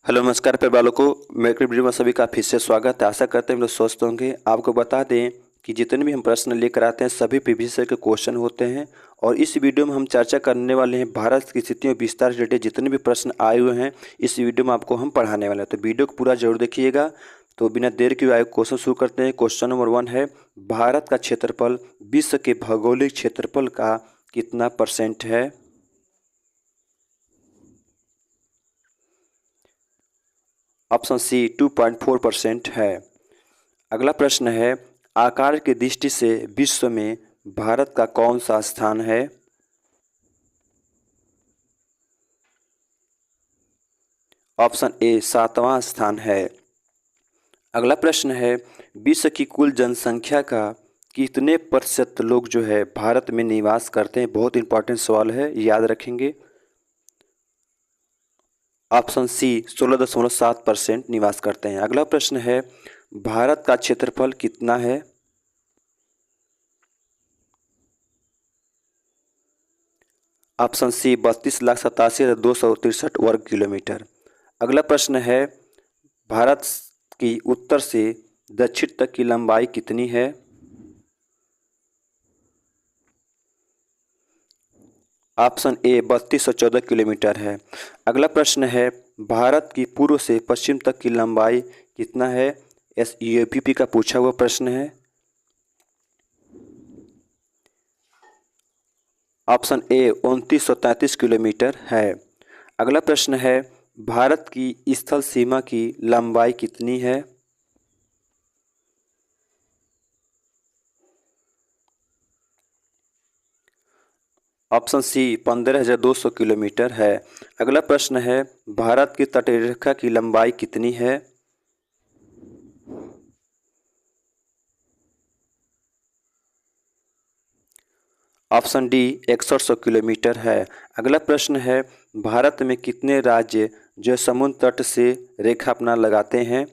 Hello नमस्कार प्यारे बालों को मेरे वीडियो में सभी का फिर से स्वागत है। आशा करते हैं हम लोग स्वस्थ होंगे। आपको बता दें कि जितने भी हम प्रश्न लेकर आते हैं सभी प्रीवियस ईयर के क्वेश्चन होते हैं और इस वीडियो में हम चर्चा करने वाले हैं भारत की स्थिति में विस्तार से रिलेटेड जितने भी प्रश्न आए हुए हैं इस वीडियो में आपको हम पढ़ाने वाले हैं, तो वीडियो को पूरा जरूर देखिएगा। तो बिना देर के आए क्वेश्चन शुरू करते हैं। क्वेश्चन नंबर 1 है, भारत का क्षेत्रफल विश्व के भौगोलिक क्षेत्रफल का कितना % है? ऑप्शन सी 2.4% है। अगला प्रश्न है, आकार की दृष्टि से विश्व में भारत का कौन सा स्थान है? ऑप्शन ए 7वां स्थान है। अगला प्रश्न है, विश्व की कुल जनसंख्या का कितने % लोग जो है भारत में निवास करते हैं? बहुत इंपॉर्टेंट सवाल है, याद रखेंगे। ऑप्शन सी 16.7% निवास करते हैं। अगला प्रश्न है, भारत का क्षेत्रफल कितना है? ऑप्शन सी 32,87,263 वर्ग किलोमीटर। अगला प्रश्न है, भारत की उत्तर से दक्षिण तक की लंबाई कितनी है? ऑप्शन ए 3214 किलोमीटर है। अगला प्रश्न है, भारत की पूर्व से पश्चिम तक की लंबाई कितना है? यूपीपी का पूछा हुआ प्रश्न है। ऑप्शन ए 2933 किलोमीटर है। अगला प्रश्न है, भारत की स्थल सीमा की लंबाई कितनी है? ऑप्शन सी 15,200 किलोमीटर है। अगला प्रश्न है, भारत की तटरेखा की लंबाई कितनी है? ऑप्शन डी 6100 किलोमीटर है। अगला प्रश्न है, भारत में कितने राज्य जो समुद्र तट से रेखा अपना लगाते हैं?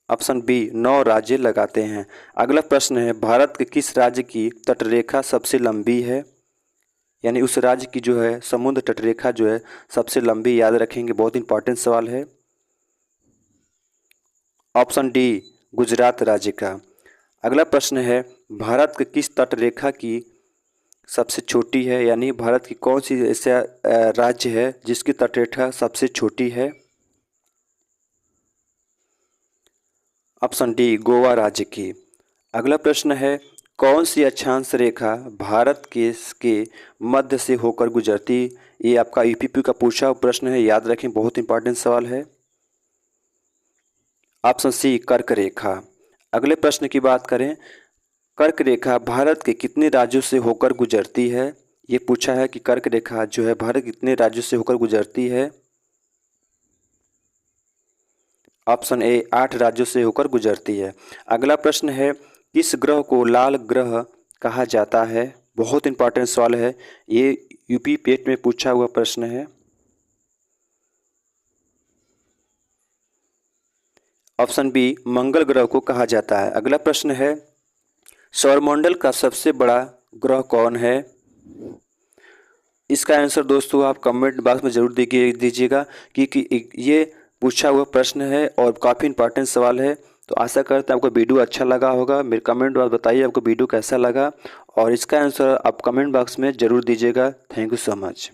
ऑप्शन बी 9 राज्य लगाते हैं। अगला प्रश्न है, भारत के किस राज्य की तटरेखा सबसे लंबी है? यानी उस राज्य की जो है समुद्र तटरेखा जो है सबसे लंबी, याद रखेंगे, बहुत इंपॉर्टेंट सवाल है। ऑप्शन डी गुजरात राज्य का। अगला प्रश्न है, भारत के किस तटरेखा की सबसे छोटी है? यानी भारत की कौन सी ऐसा राज्य है जिसकी तटरेखा सबसे छोटी है? ऑप्शन डी गोवा राज्य की। अगला प्रश्न है, कौन सी अक्षांश रेखा भारत के मध्य से होकर गुजरती? ये आपका यूपीपी का पूछा हुआ प्रश्न है, याद रखें, बहुत इंपॉर्टेंट सवाल है। ऑप्शन सी कर्क रेखा। अगले प्रश्न की बात करें, कर्क रेखा भारत के कितने राज्यों से होकर गुजरती है? ये पूछा है कि कर्क रेखा जो है भारत कितने राज्यों से होकर गुजरती है? ऑप्शन ए 8 राज्यों से होकर गुजरती है। अगला प्रश्न है, किस ग्रह को लाल ग्रह कहा जाता है? बहुत इंपॉर्टेंट सवाल है, ये यूपी पेट में पूछा हुआ प्रश्न है। ऑप्शन बी मंगल ग्रह को कहा जाता है। अगला प्रश्न है, सौरमंडल का सबसे बड़ा ग्रह कौन है? इसका आंसर दोस्तों आप कमेंट बॉक्स में जरूर दीजिएगा क्योंकि ये पूछा हुआ प्रश्न है और काफ़ी इंपॉर्टेंट सवाल है। तो आशा करते हैं आपको वीडियो अच्छा लगा होगा। मेरे कमेंट बॉक्स बताइए आपको वीडियो कैसा लगा और इसका आंसर आप कमेंट बॉक्स में ज़रूर दीजिएगा। Thank you so much.